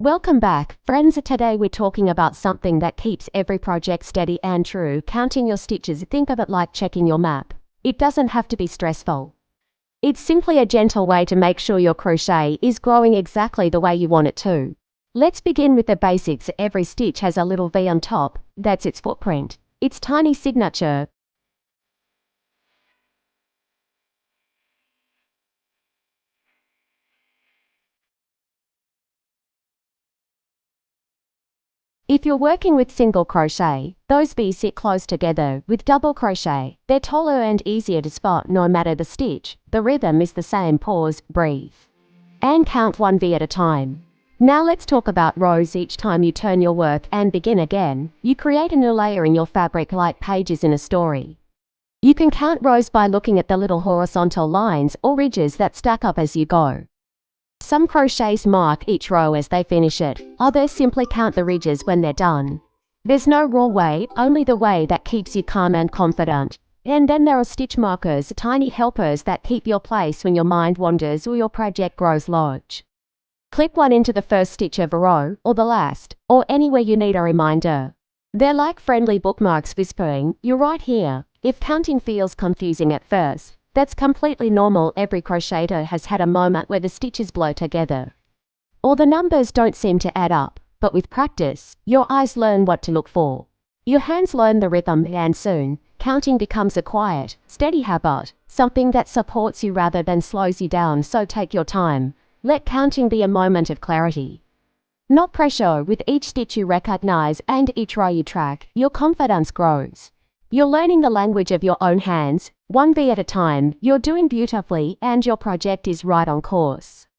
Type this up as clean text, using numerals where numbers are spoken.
Welcome back, friends. Today we're talking about something that keeps every project steady and true, counting your stitches. Think of it like checking your map. It doesn't have to be stressful. It's simply a gentle way to make sure your crochet is growing exactly the way you want it to. Let's begin with the basics. Every stitch has a little V on top. That's its footprint, its tiny signature. If you're working with single crochet, those V's sit close together. With double crochet, they're taller and easier to spot no matter the stitch. The rhythm is the same. Pause, breathe, and count one V at a time. Now let's talk about rows. Each time you turn your work and begin again, you create a new layer in your fabric like pages in a story. You can count rows by looking at the little horizontal lines or ridges that stack up as you go. Some crochets mark each row as they finish it, others simply count the ridges when they're done. There's no raw way, only the way that keeps you calm and confident. And then there are stitch markers, tiny helpers that keep your place when your mind wanders or your project grows large. Clip one into the first stitch of a row, or the last, or anywhere you need a reminder. They're like friendly bookmarks whispering, "You're right here." If counting feels confusing at first, that's completely normal. Every crocheter has had a moment where the stitches blur together, or the numbers don't seem to add up. But with practice, your eyes learn what to look for. Your hands learn the rhythm, and soon, counting becomes a quiet, steady habit, something that supports you rather than slows you down. So take your time. Let counting be a moment of clarity, not pressure. With each stitch you recognize and each row you track, your confidence grows. You're learning the language of your own hands, one V at a time. You're doing beautifully, and your project is right on course.